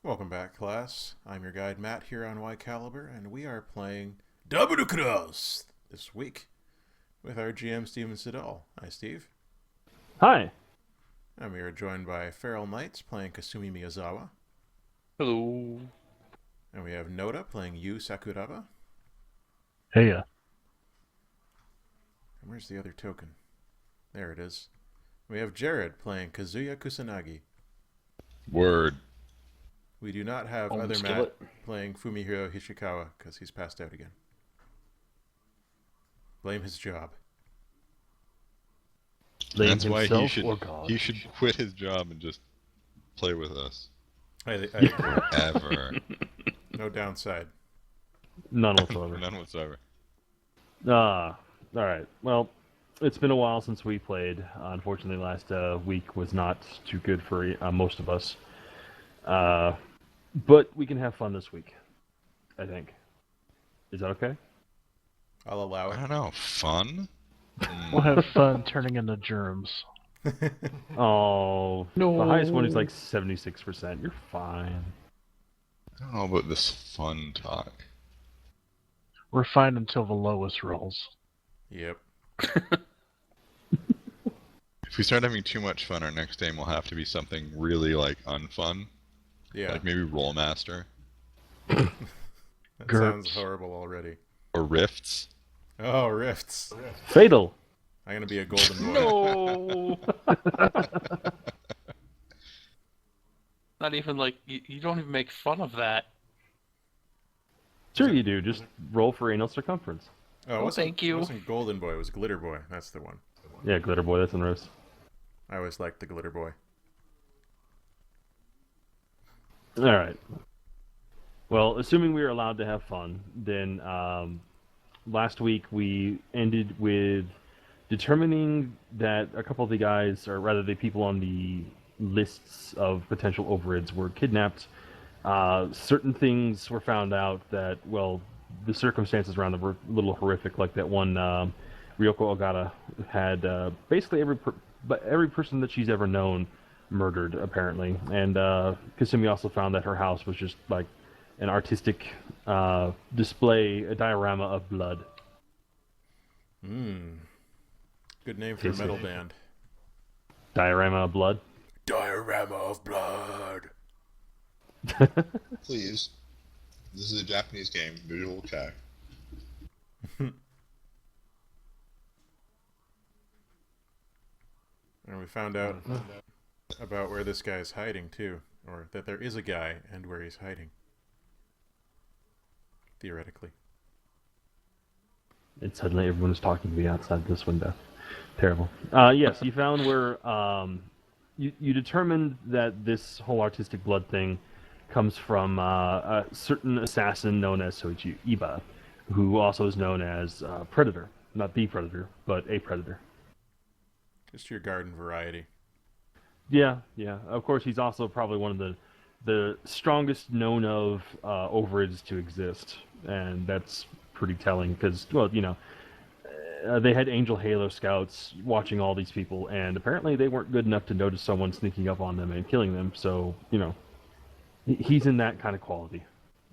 Welcome back, class. I'm your guide Matt here on Whycalibur, and we are playing DoubleCross this week with our GM Steven Siddall. Hi, Steve. Hi. And we are joined by Feral Knights playing Kasumi Miyazawa, Hello. and we have Noda playing Yu Sakuraba. Hey, yeah. And where's the other token? There it is. We have Jared playing Kazuya Kusanagi. Word. We do not have Home other skillet. Matt playing Fumihiro Hishikawa because he's passed out again. Blame his job. Blame That's why himself he or God. should quit his job and just play with us. I agree. Ever. No downside. None whatsoever. None whatsoever. All right. Well, it's been a while since we played. Unfortunately, last week was not too good for most of us. But we can have fun this week, I think. Is that okay? I'll allow I it. don't know. Fun? We'll have fun turning into germs. Oh, No. The highest one is like 76%. You're fine. I don't know about this fun talk. We're fine until the lowest rolls. Yep. If we start having too much fun, our next game will have to be something really, unfun. Yeah. Like maybe Rollmaster. That sounds GURPS. horrible already. Or Rifts. Oh, rifts. Fatal. I'm gonna be a golden boy. No! Not even like you don't even make fun of that. Sure you do. Just roll for anal circumference. Oh, it Oh, wasn't, thank you. It wasn't golden boy. It was glitter boy. That's the one. Yeah, glitter boy. That's in roast. I always liked the glitter boy. All right. Well, assuming we are allowed to have fun, then last week we ended with determining that a couple of the guys, or rather the people on the lists of potential overrids, were kidnapped. Certain things were found out that, well, the circumstances around them were a little horrific, like that one Ryoko Ogata had basically every person that she's ever known murdered, apparently. And Kasumi also found that her house was just like an artistic display, a diorama of blood. Good name for a metal band. Diorama of blood? Diorama of blood. Please. This is a Japanese game. Visual check. And we found out about where this guy is hiding, too. Or that there is a guy and where he's hiding. Theoretically. And suddenly everyone is talking to me outside this window. Terrible. Yes, you found where you determined that this whole artistic blood thing comes from a certain assassin known as Soichi Iba, who also is known as Predator. Not the Predator, but a Predator. Just your garden variety. Yeah. Of course, he's also probably one of the strongest known of overrids to exist, and that's pretty telling because, well, they had Angel Halo scouts watching all these people, and apparently they weren't good enough to notice someone sneaking up on them and killing them. So, he's in that kind of quality,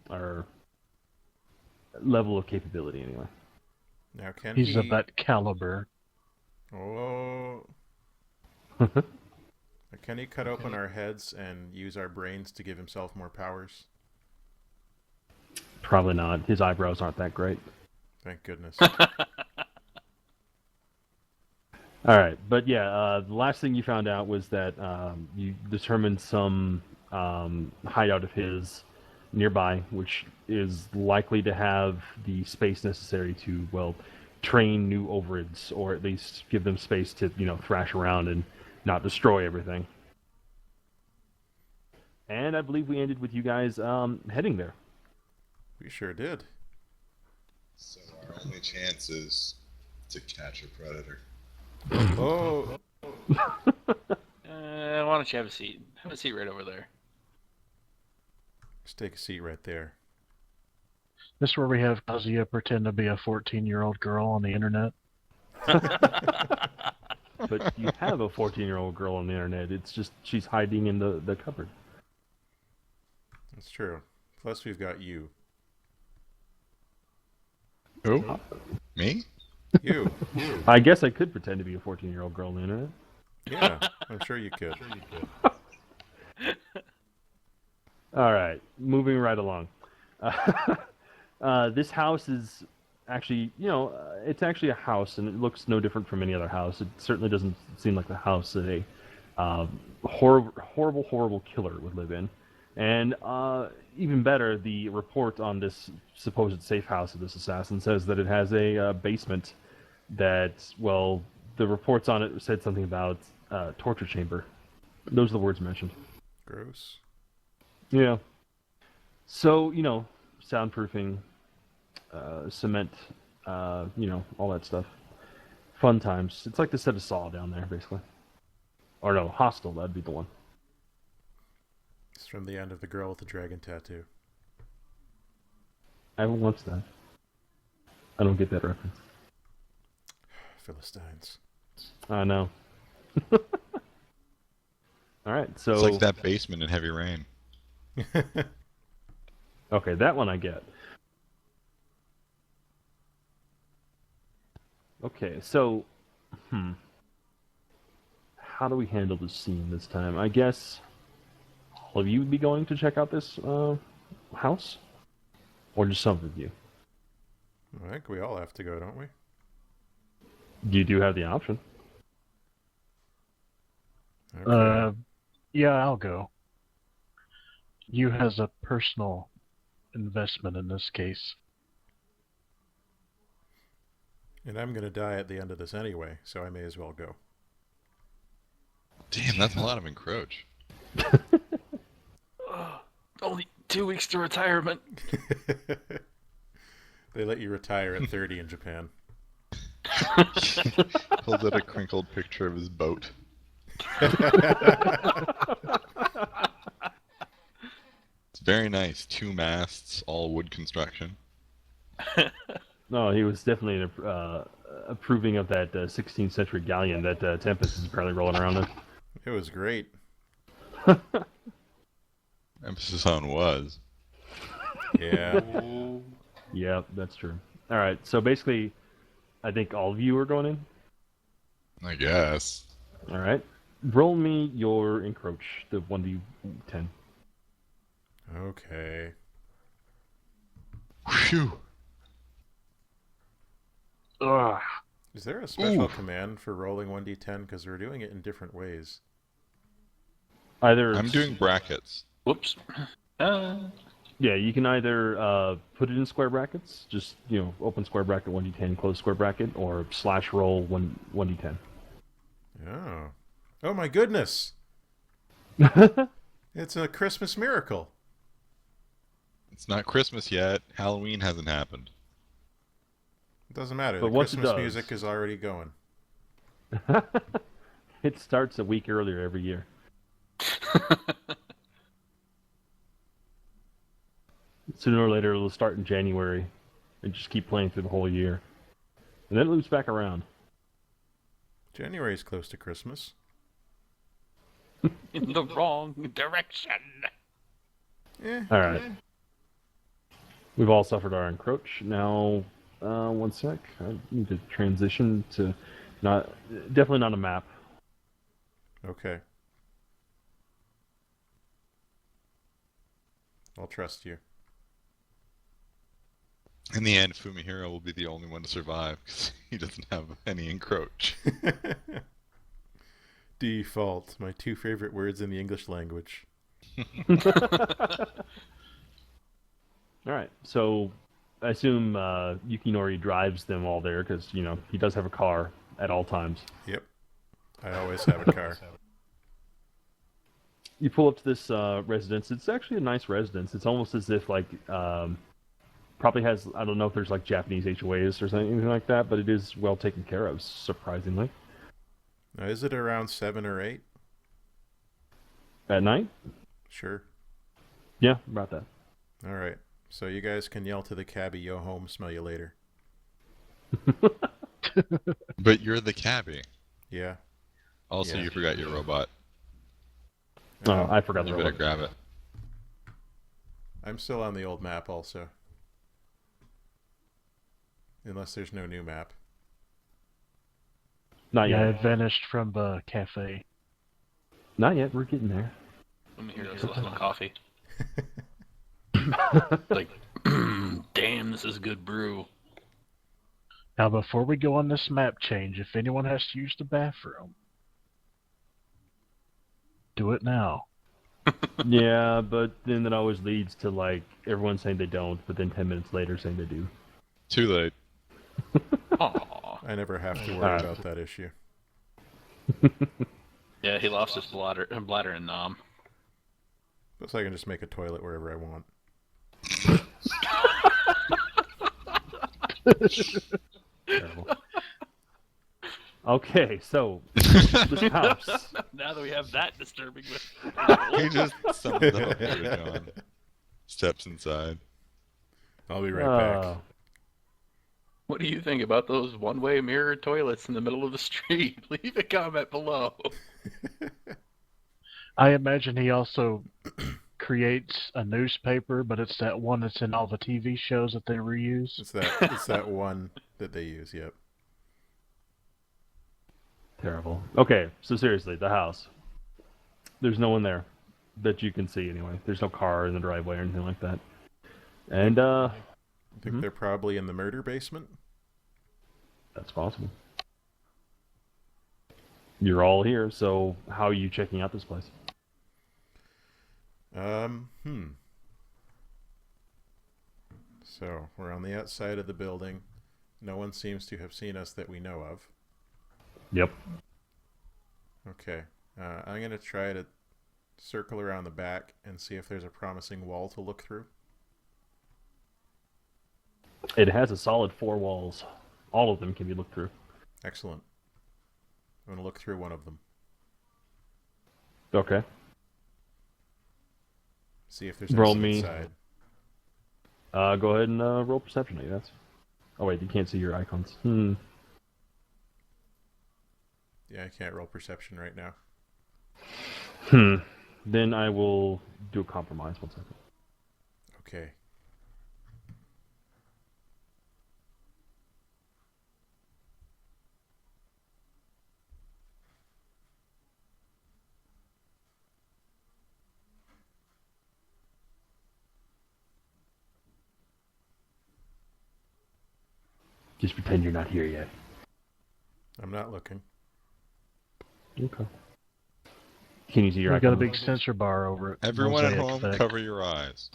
or level of capability, anyway. Now, can He's he... of that caliber. Oh... Can he cut open our heads and use our brains to give himself more powers? Probably not. His eyebrows aren't that great. Thank goodness. All right, but yeah, the last thing you found out was that you determined some hideout of his nearby, which is likely to have the space necessary to, well, train new overrids, or at least give them space to, thrash around and not destroy everything. And I believe we ended with you guys heading there. We sure did. So our only chance is to catch a predator. Oh! Why don't you have a seat? Have a seat right over there. Just take a seat right there. This is where we have Kazuya pretend to be a 14-year-old girl on the internet. But you have a 14-year-old girl on the internet. It's just she's hiding in the cupboard. That's true. Plus, we've got you. Who? Me? You. I guess I could pretend to be a 14-year-old girl on the internet. Yeah, I'm sure you could. All right, moving right along. This house is actually, it's actually a house, and it looks no different from any other house. It certainly doesn't seem like the house that a horrible killer would live in. And even better, the report on this supposed safe house of this assassin says that it has a basement that, well, the reports on it said something about torture chamber. Those are the words mentioned. Gross. Yeah. So, soundproofing, cement, all that stuff. Fun times. It's like the set of Saw down there, basically. Or no, Hostel, that'd be the one. It's from the end of The Girl with the Dragon Tattoo. I haven't watched that. I don't get that reference. Philistines. I know. Alright, so... It's like that basement in Heavy Rain. Okay, that one I get. Okay, so... How do we handle this scene this time? I guess... All of you would be going to check out this house? Or just some of you? I think we all have to go, don't we? You do have the option. Okay. Yeah, I'll go. You has a personal investment in this case. And I'm going to die at the end of this anyway, so I may as well go. Damn, that's a lot of encroach. Only 2 weeks to retirement. They let you retire at 30 in Japan. Pulls out a crinkled picture of his boat. It's very nice. 2 masts, all wood construction. No, he was definitely approving of that 16th century galleon that Tempest is apparently rolling around in. It was great. Emphasis on was. Yeah. Yeah, that's true. All right, so basically, I think all of you are going in. I guess. All right, roll me your encroach, the 1d10. Okay. Phew. Ugh. Is there a special command for rolling 1d10? Because we're doing it in different ways. Either I'm doing brackets. Whoops. Yeah, you can either put it in square brackets, just open square bracket 1d10, close square bracket, or slash roll 1d10. Oh. Oh my goodness! It's a Christmas miracle. It's not Christmas yet. Halloween hasn't happened. It doesn't matter. But The once it Christmas does- music is already going. It starts a week earlier every year. Sooner or later, it'll start in January and just keep playing through the whole year. And then it loops back around. January's close to Christmas. In the wrong direction. Eh. All right. We've all suffered our encroach. Now, one sec. I need to transition to definitely not a map. Okay. I'll trust you. In the end, Fumihiro will be the only one to survive because he doesn't have any encroach. Default, my 2 favorite words in the English language. All right. So, I assume Yukinori drives them all there because he does have a car at all times. Yep. I always have a car. You pull up to this residence. It's actually a nice residence. It's almost as if probably has, I don't know if there's Japanese HOAs or something anything like that, but it is well taken care of, surprisingly. Now, is it around 7 or 8? At night? Sure. Yeah, about that. All right. So you guys can yell to the cabbie, "Yo home, smell you later." But you're the cabbie. Yeah. Also, Yeah. you forgot your robot. Oh, I forgot the You better robot. grab it. I'm still on the old map also. Unless there's no new map. Not Yeah, I yet. vanished from the cafe. Not yet. We're getting there. I'm here to my coffee. Like, damn, this is good brew. Now, before we go on this map change, if anyone has to use the bathroom, do it now. Yeah, but then that always leads to like everyone saying they don't, but then 10 minutes later saying they do. Too late. Aw. I never have to worry Alright. about that issue. Yeah, he lost his bladder and nom. Plus I can just make a toilet wherever I want. Terrible. Okay, so this house. Now that we have that disturbing with He just sums up what you're doing. Steps inside. I'll be right back. What do you think about those one-way mirror toilets in the middle of the street? Leave a comment below. I imagine he also creates a newspaper, but it's that one that's in all the TV shows that they reuse. It's that one that they use, yep. Terrible. Okay, so seriously, the house. There's no one there that you can see anyway. There's no car in the driveway or anything like that. And I think they're probably in the murder basement. that's possible. You're all here, so how are you checking out this place? So, we're on the outside of the building. No one seems to have seen us that we know of. Yep. Okay. I'm going to try to circle around the back and see if there's a promising wall to look through. It has a solid 4 walls. All of them can be looked through. Excellent. I'm going to look through one of them. Okay. See if there's Roll anything me. inside. Go ahead and roll perception, I guess. Oh wait, you can't see your icons. Yeah, I can't roll perception right now. Then I will do a compromise. 1 second. Okay. Just pretend you're not here yet. I'm not looking. Okay. Can you see your We icons? got a big sensor bar over it. Everyone at Mosaic home, effect. cover your eyes.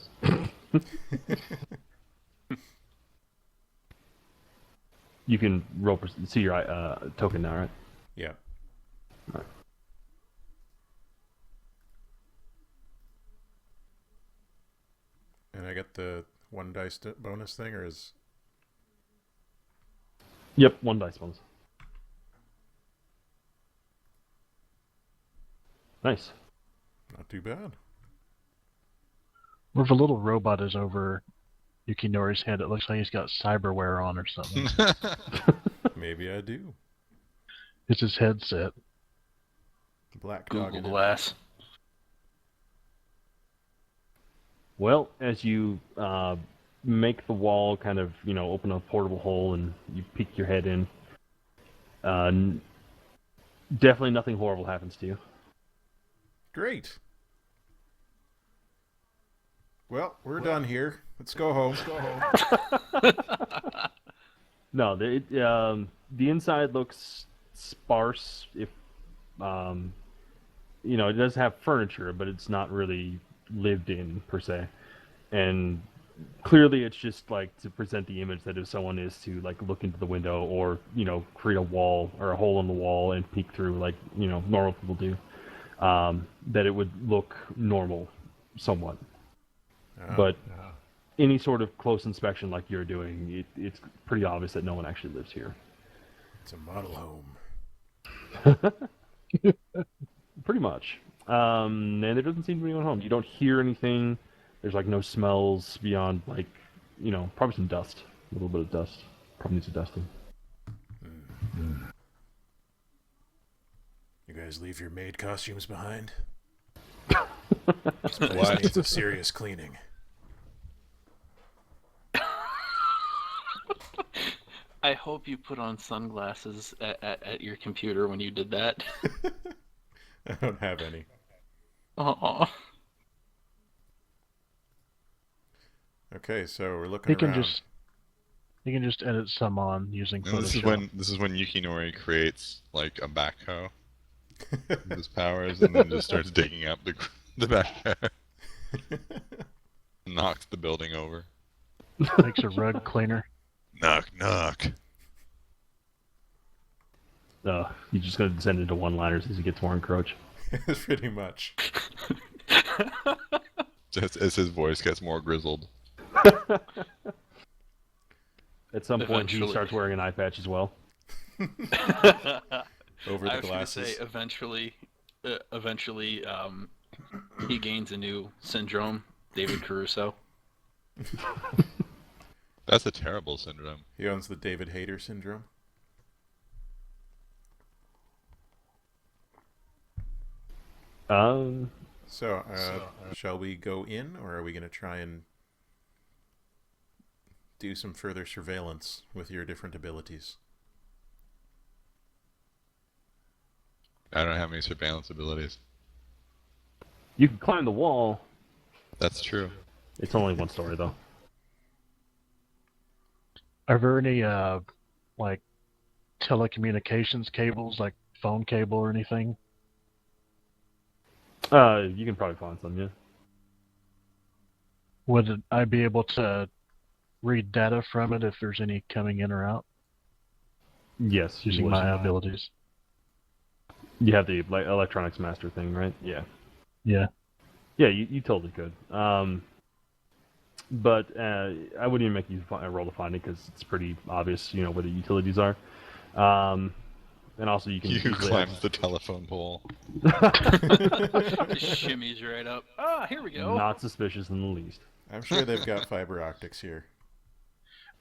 You can roll see your token now, right? Yeah. Alright. And I get the 1 dice bonus thing, or is... Yep, 1 dice bonus. Nice. Not too bad. Where the little robot is over Yukinori's head, it looks like he's got cyberware on or something. Maybe I do. It's his headset. Black dog Google in it. Glass. Well, as you make the wall kind of, open a portable hole and you peek your head in, definitely nothing horrible happens to you. Great. Well, we're done here. Let's go home. No, the inside looks sparse. If it does have furniture, but it's not really lived in per se. And clearly, it's just like to present the image that if someone is to like look into the window or create a wall or a hole in the wall and peek through like normal people do, that it would look normal, somewhat. But any sort of close inspection like you're doing, it's pretty obvious that no one actually lives here. It's a model home. Pretty much. And there doesn't seem to be anyone home. You don't hear anything. There's like no smells beyond like, probably some dust. A little bit of dust. Probably needs a dusting. You guys leave your maid costumes behind? What? Needs a serious cleaning. I hope you put on sunglasses at your computer when you did that. I don't have any. Aw. Okay, so we're looking He can around. just edit some on using And Photoshop. this is when Yukinori creates like a backhoe with his powers, and then just starts digging up the backhoe, knocks the building over. Makes a rug cleaner. Knock knock. He's just going to descend into one-liners as he gets more encroached. Pretty much. Just as his voice gets more grizzled. At some point, he Eventually. starts wearing an eye patch as well. Over I the was glasses. gonna say eventually, he gains a new syndrome, David Caruso. That's a terrible syndrome. He owns the David Hayter syndrome. So, shall we go in, or are we going to try and do some further surveillance with your different abilities? I don't have any surveillance abilities. You can climb the wall. That's true. It's only one story, though. Are there any like telecommunications cables, like phone cable or anything? You can probably find some, yeah. Would I be able to read data from it if there's any coming in or out Yes, you using would. my abilities? You have the electronics master thing, right? Yeah. Yeah. Yeah, you totally could. But I wouldn't even make you roll to find it because it's pretty obvious, you know, where the utilities are. And also you can You easily climbs the telephone pole. Just shimmies right up. Ah, here we go. Not suspicious in the least. I'm sure they've got fiber optics here.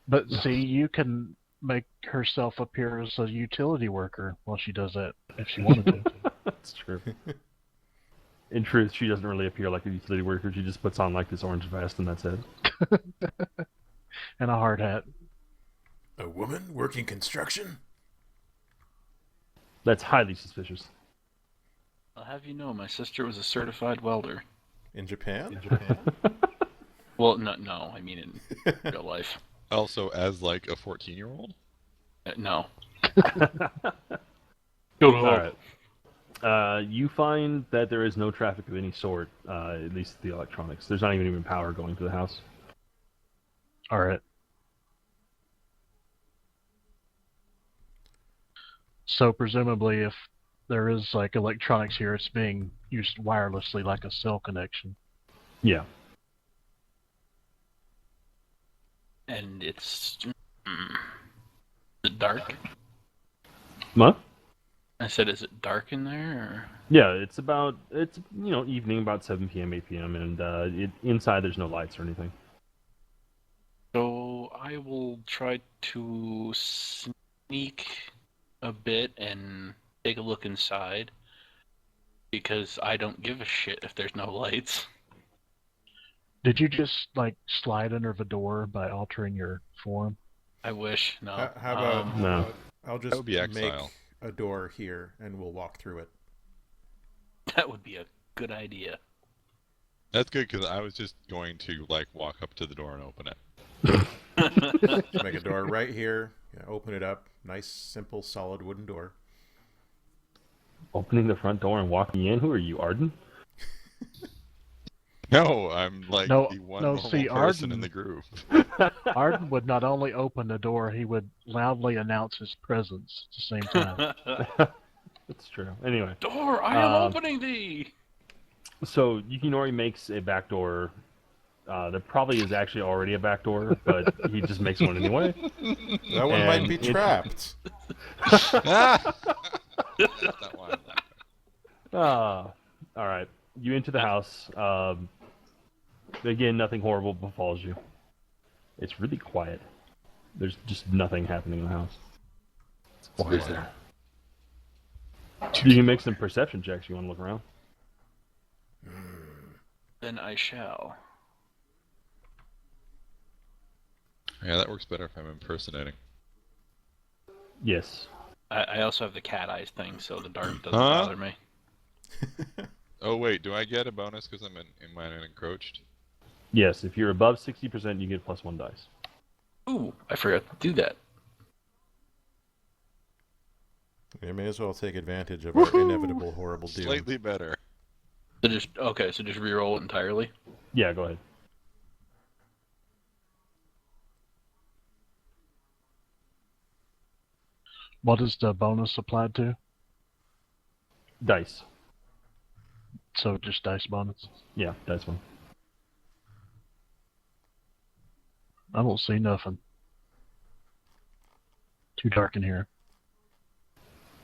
But see, you can make herself appear as a utility worker while she does that if she wanted to. That's true. In truth, she doesn't really appear like a utility worker. She just puts on like this orange vest and that's it. And a hard hat. A woman working construction? That's highly suspicious. I'll have you know, my sister was a certified welder. In Japan? Well, no, I mean in real life. Also, as like a 14-year-old? No. All right. You find that there is no traffic of any sort, at least the electronics. There's not even power going to the house. All right. So presumably, if there is like electronics here, it's being used wirelessly, like a cell connection. Yeah. And it's is it dark? What? I said, is it dark in there? Yeah, it's evening, about 7 p.m., 8 p.m., and inside there's no lights or anything. So I will try to sneak a bit and take a look inside, because I don't give a shit if there's no lights. Did you just like slide under the door by altering your form? I wish. No. How about No. I'll That just would be make exile. a door here and we'll walk through it. That would be a good idea. That's good because I was just going to like walk up to the door and open it. Make a door right here. Open it up. Nice, simple, solid wooden door. Opening the front door and walking in? Who are you, Arden? No, I'm like No, the one no, normal see, person Arden- in the group. Arden would not only open the door, he would loudly announce his presence at the same time. That's true. Anyway, Door, I am opening thee! so Yukinori makes a back door. There probably is actually already a back door, but he just makes one anyway. That one might And be it- trapped. That's not why I'm laughing. All right. You enter the house. Again, nothing horrible befalls you. It's really quiet. There's just nothing happening in the house. What is there? You can make some perception checks. You want to look around? Then I shall. Yeah, that works better if I'm impersonating. Yes. I also have the cat eyes thing, so the dark doesn't Huh? bother me. Oh wait, do I get a bonus because I'm in mine encroached? Yes, if you're above 60%, you get +1 dice. Ooh, I forgot to do that. You may as well take advantage of our inevitable horrible doom. Slightly better. So just reroll it entirely. Yeah, go ahead. What is the bonus applied to? Dice. So just dice bonus. Yeah, dice one. I don't see nothing. Too dark in here.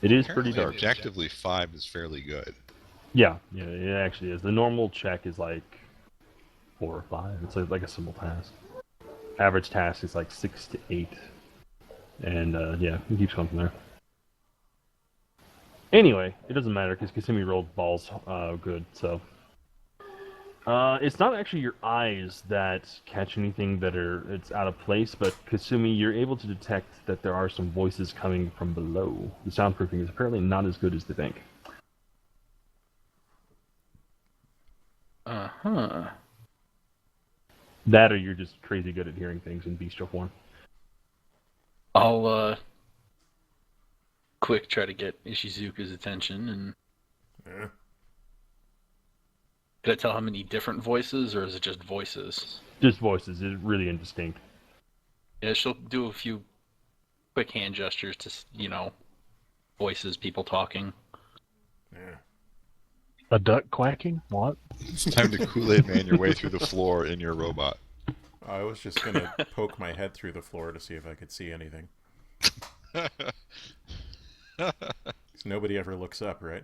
It is pretty Apparently, dark. objectively, 5 is fairly good. Yeah, it actually is. The normal check is like 4 or 5. It's like a simple task. Average task is like 6 to 8. And yeah, it keeps going from there. Anyway, it doesn't matter because Kasumi rolled balls good, so. It's not actually your eyes that catch anything it's out of place, but Kasumi, you're able to detect that there are some voices coming from below. The soundproofing is apparently not as good as they think. Uh-huh. That or you're just crazy good at hearing things in bestial form. I'll quick try to get Ishizuka's attention, and Yeah. could I tell how many different voices, or is it just voices? Just voices. It's really indistinct. Yeah, she'll do a few quick hand gestures to, voices, people talking. Yeah. A duck quacking? What? It's time to Kool-Aid Man your way through the floor in your robot. I was just going to poke my head through the floor to see if I could see anything. 'Cause nobody ever looks up, right?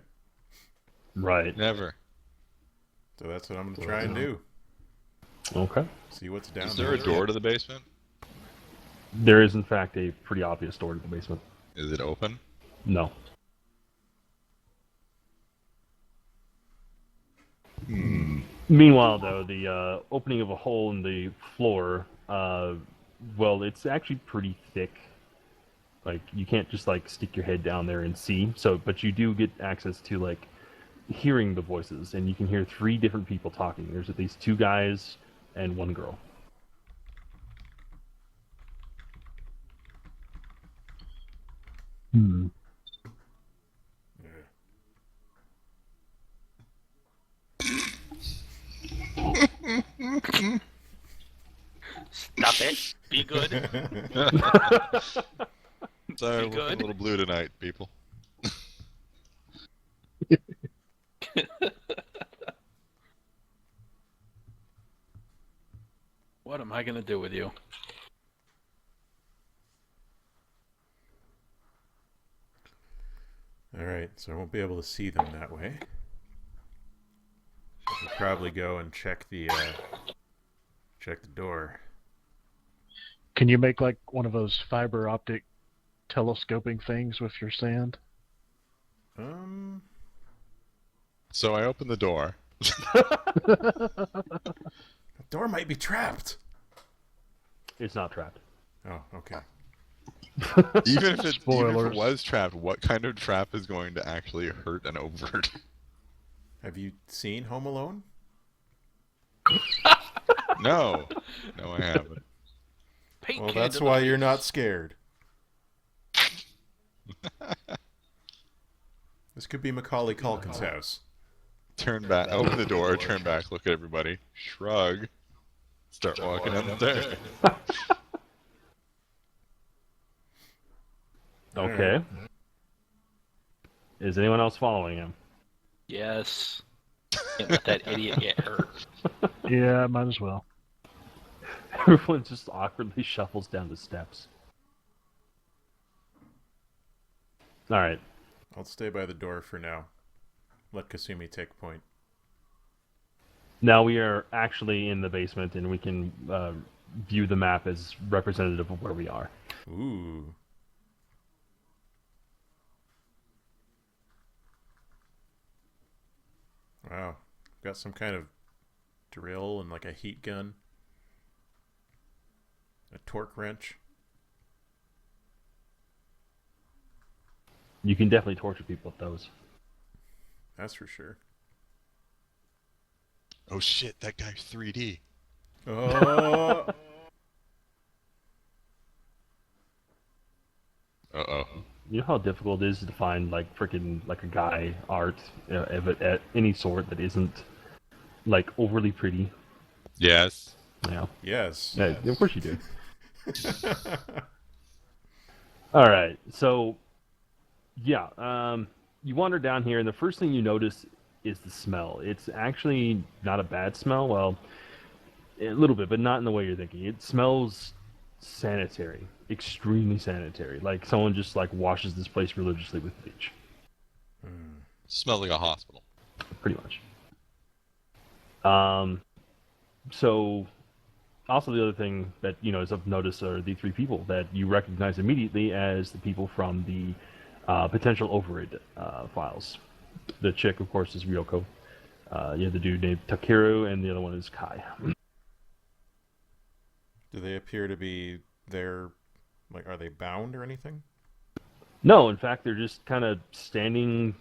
Right. Never. So that's what I'm going to try and do. Okay. See what's down Is there a door to the basement? There is, in fact, a pretty obvious door to the basement. Is it open? No. Meanwhile, though, the opening of a hole in the floor, well, it's actually pretty thick. Like, you can't just, stick your head down there and see. But you do get access to, hearing the voices, and you can hear 3 different people talking. There's at least 2 guys and 1 girl. Hmm. Stop it. Be good. Sorry, You we're good? a little blue tonight, people. What am I going to do with you? Alright, so I won't be able to see them that way. I'll probably go and check the door. Can you make like one of those fiber optic telescoping things with your sand? So I open the door. The door might be trapped. It's not trapped. Oh, okay. Even if it Spoilers. was trapped, what kind of trap is going to actually hurt an overt? Have you seen Home Alone? No. No, I haven't. Paint Well, can that's to the why you're face. not scared. This could be Macaulay Culkin's house. Turn back, open the door, turn back, look at everybody, shrug, start walking down the stairs. Okay. Is anyone else following him? Yes. Can't let that idiot get hurt. Yeah, might as well. Everyone just awkwardly shuffles down the steps. Alright. I'll stay by the door for now. Let Kasumi take point. Now we are actually in the basement, and we can view the map as representative of where we are. Ooh. Wow. Got some kind of drill and like a heat gun. A torque wrench. You can definitely torture people with those. That's for sure. Oh shit, that guy's 3D. Oh. Uh-oh. You know how difficult it is to find like freaking like a guy art at any sort that isn't like overly pretty. Yes. Yeah. Yes. Yeah, of course you do. All right, so yeah, you wander down here, and the first thing you notice is the smell. It's actually not a bad smell. Well, a little bit, but not in the way you're thinking. It smells sanitary, extremely sanitary. Like someone just like washes this place religiously with bleach. Smells like a hospital. Pretty much. So also the other thing that is of notice are the three people that you recognize immediately as the people from the potential overraid files. The chick, of course, is Ryoko. You have the dude named Takeru, and the other one is Kai. Do they appear to be there? Like, are they bound or anything? No, in fact, they're just kind of standing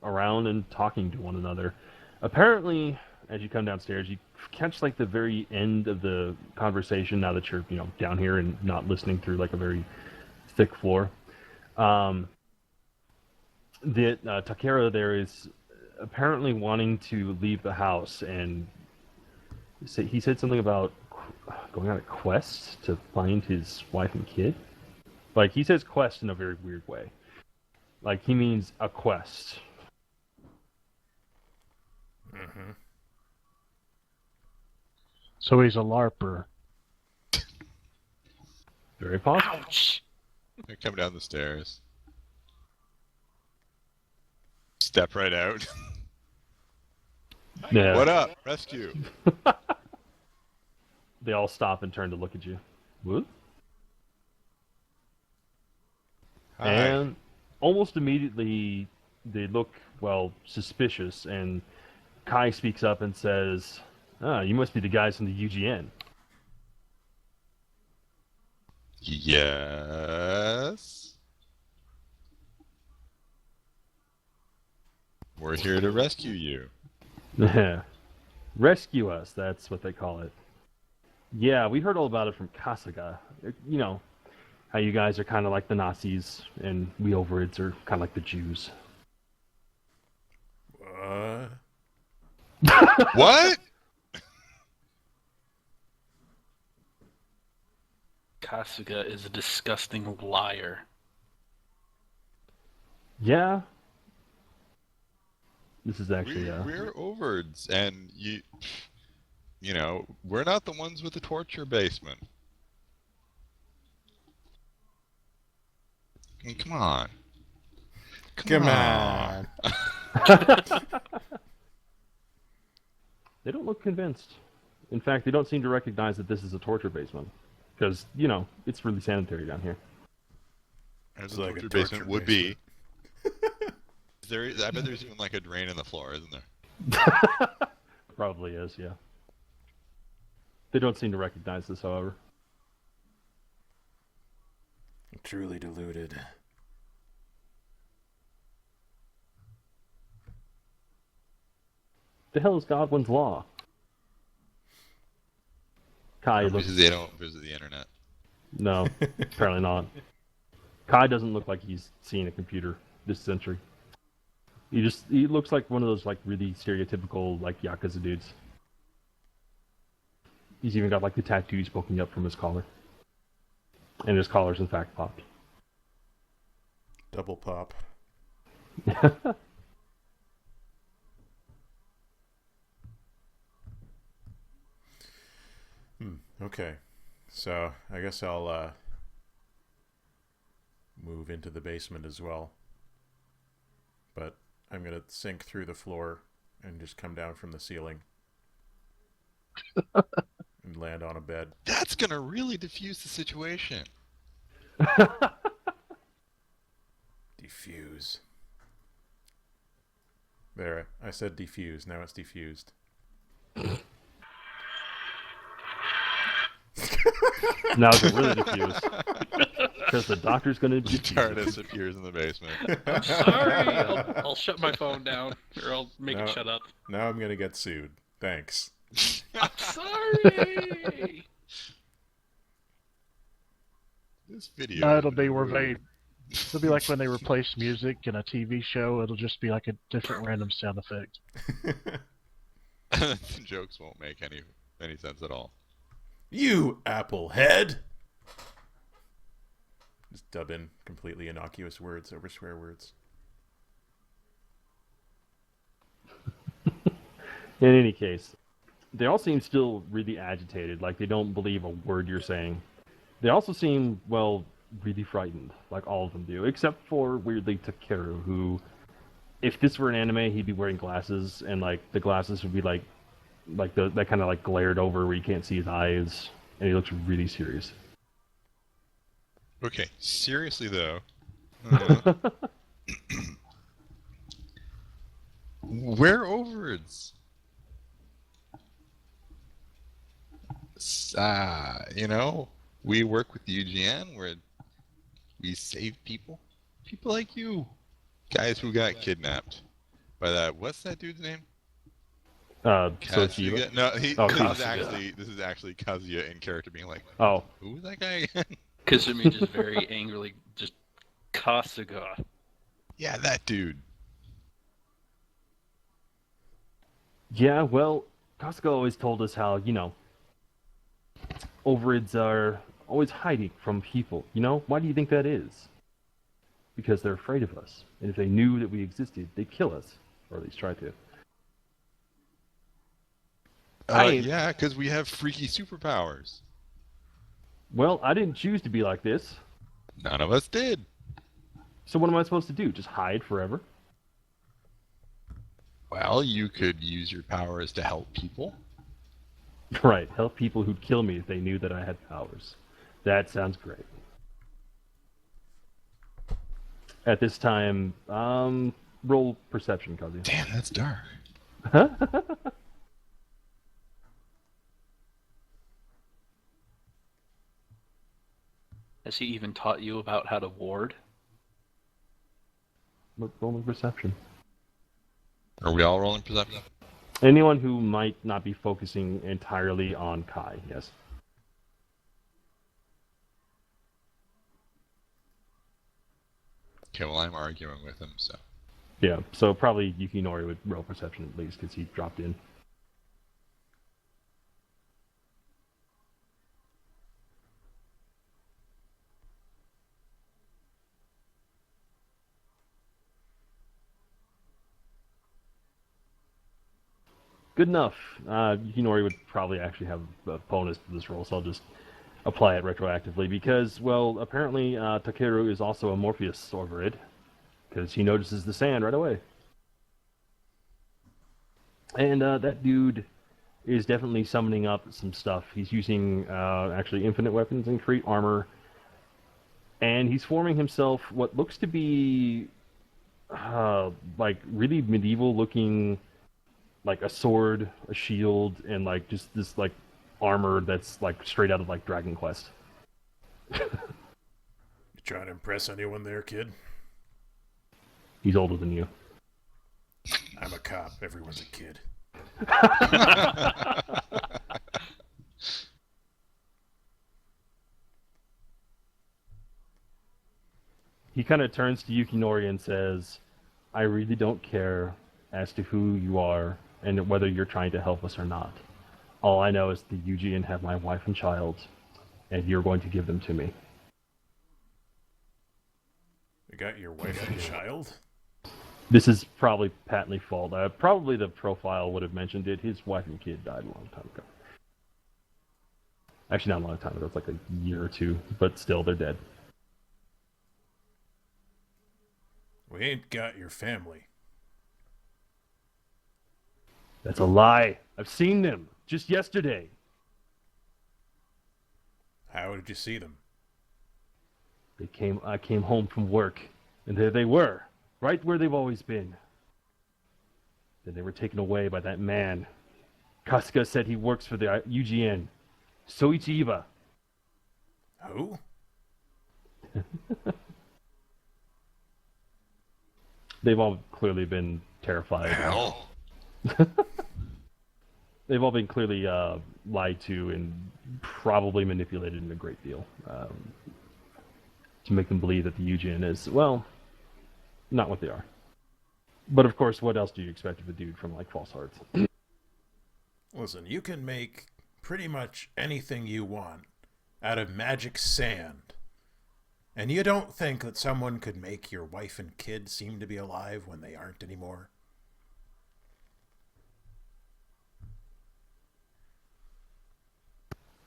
around and talking to one another. Apparently, as you come downstairs, you catch like the very end of the conversation. Now that you're down here and not listening through like a very thick floor, Takeru there is apparently wanting to leave the house, and he said something about going on a quest to find his wife and kid. Like, he says quest in a very weird way. Like, he means a quest. Mm-hmm. So he's a LARPer. Very possible. Ouch! I come down the stairs. Step right out. Yeah. What up? Rescue. They all stop and turn to look at you. What? Hi. And almost immediately, they look, suspicious, and Kai speaks up and says, you must be the guys from the UGN. Yes. We're here to rescue you. Rescue us, that's what they call it. Yeah, we heard all about it from Kasuga. You know, how you guys are kind of like the Nazis, and we overids are kind of like the Jews. What? Kasuga is a disgusting liar. Yeah. This is actually, We're overeds, and we're not the ones with the torture basement. I mean, come on. Come on. They don't look convinced. In fact, they don't seem to recognize that this is a torture basement. Because, it's really sanitary down here. As It's a like a torture torture basement would be. I bet there's even like a drain in the floor, isn't there? Probably is, yeah. They don't seem to recognize this, however. Truly deluded. The hell is Godwin's Law? Kai looks... Because they don't visit the internet. No, apparently not. Kai doesn't look like he's seen a computer this century. He looks like one of those like really stereotypical like Yakuza dudes. He's even got like the tattoos poking up from his collar. And his collar's in fact popped. Double pop. Okay. So, I guess I'll move into the basement as well. But I'm going to sink through the floor and just come down from the ceiling. And land on a bed. That's gonna really diffuse the situation. Defuse. There, I said defuse. Now it's defused. Now it's really diffused. because the doctor's going to The defuse it. TARDIS appears in the basement. I'm sorry. I'll shut my phone down, or I'll make No. it shut up. Now I'm gonna get sued. Thanks. I'm sorry. This video. No, has it'll been be where removed. it'll be like when they replace music in a TV show. It'll just be like a different random sound effect. The jokes won't make any sense at all. You apple head! Just dub in completely innocuous words over swear words. In any case, they all seem still really agitated, like they don't believe a word you're saying. They also seem, well, really frightened, like all of them do, except for, weirdly, Takeru, who, if this were an anime, he'd be wearing glasses, and, like, the glasses would be, that kind of, like, glared over where you can't see his eyes, and he looks really serious. Okay, seriously though. Wear overeds. You know, we work with UGN where we save people. People like you. Guys who got kidnapped by that. What's that dude's name? Sochiba? No, Kasuga. this is actually Kazuya in character being like, Oh, who was that guy again? Kazumi just very angrily just Kasuga. Yeah, that dude. yeah, well, Costco always told us how, overids are always hiding from people, Why do you think that is? Because they're afraid of us. And if they knew that we existed, they'd kill us. Or at least try to. Yeah, because we have freaky superpowers. Well, I didn't choose to be like this. None of us did. So what am I supposed to do? Just hide forever? Well, you could use your powers to help people. Right, help people who'd kill me if they knew that I had powers. That sounds great. At this time, roll perception, Kazuya. Damn, that's dark. Has he even taught you about how to ward? Roll perception. Are we all rolling perception? Anyone who might not be focusing entirely on Kai, yes. Okay, well, I'm arguing with him, so. Yeah, so probably Yukinori would roll perception at least, because he dropped in. Good enough. Yukinori would probably actually have a bonus to this roll, so I'll just apply it retroactively because, well, apparently Takeru is also a Morpheus overid because he notices the sand right away. And that dude is definitely summoning up some stuff. He's using actually infinite weapons and create armor, and he's forming himself what looks to be like really medieval looking, like a sword, a shield, and like just this like armor that's like straight out of like Dragon Quest. You trying to impress anyone there, kid? He's older than you. I'm a cop. Everyone's a kid. He kind of turns to Yukinori and says, I really don't care as to who you are and whether you're trying to help us or not. All I know is the UGN have my wife and child, and you're going to give them to me. You got your wife and child? This is probably patently fault. Probably the profile would have mentioned it. His wife and kid died a long time ago. Actually, not a long time ago. It's like a year or two, but still, they're dead. We ain't got your family. That's a lie. I've seen them just yesterday. How did you see them? I came home from work, and there they were, right where they've always been. Then they were taken away by that man. Kasuga said he works for the UGN. Soichi Iba. Who? They've all clearly been terrified. Hell. They've all been clearly lied to and probably manipulated in a great deal to make them believe that the UGN is, well, not what they are. But of course, what else do you expect of a dude from like False Hearts? Listen, you can make pretty much anything you want out of magic sand. And you don't think that someone could make your wife and kid seem to be alive when they aren't anymore?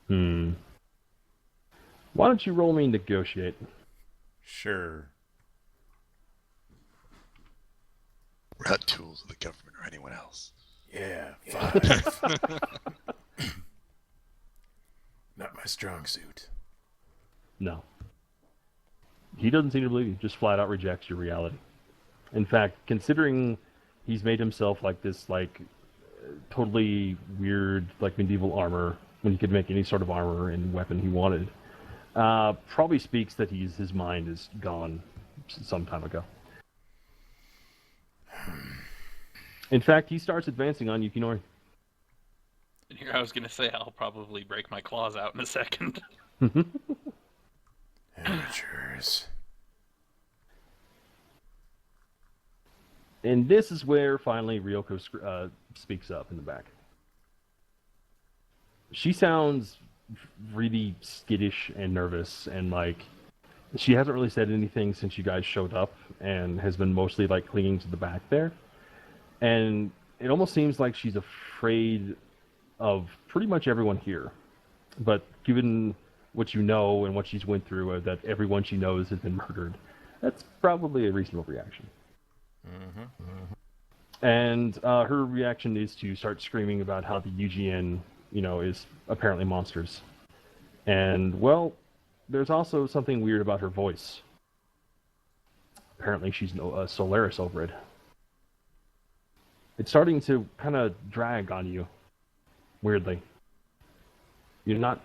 Why don't you roll me negotiate? Sure. We're not tools of the government or anyone else. Yeah, 5. Not my strong suit. No. He doesn't seem to believe you, just flat out rejects your reality. In fact, considering he's made himself like this, like, totally weird, like, medieval armor, when he could make any sort of armor and weapon he wanted, probably speaks that his mind is gone some time ago. In fact, he starts advancing on Yukinori. And here I was gonna say I'll probably break my claws out in a second. Amateurs. And this is where finally Ryoko speaks up in the back. She sounds really skittish and nervous, and like she hasn't really said anything since you guys showed up, and has been mostly like clinging to the back there. And it almost seems like she's afraid of pretty much everyone here. But given what you know and what she's went through, that everyone she knows has been murdered, that's probably a reasonable reaction. And her reaction is to start screaming about how the UGN, is apparently monsters. And, well, there's also something weird about her voice. Apparently she's a Solaris overrid. It's starting to kind of drag on you, weirdly. You're not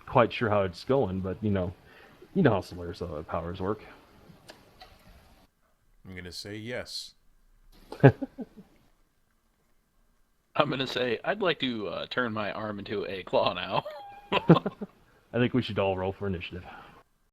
quite sure how it's going, but, you know how Solaris powers work. I'm going to say yes. I'm gonna say I'd like to turn my arm into a claw now. I think we should all roll for initiative.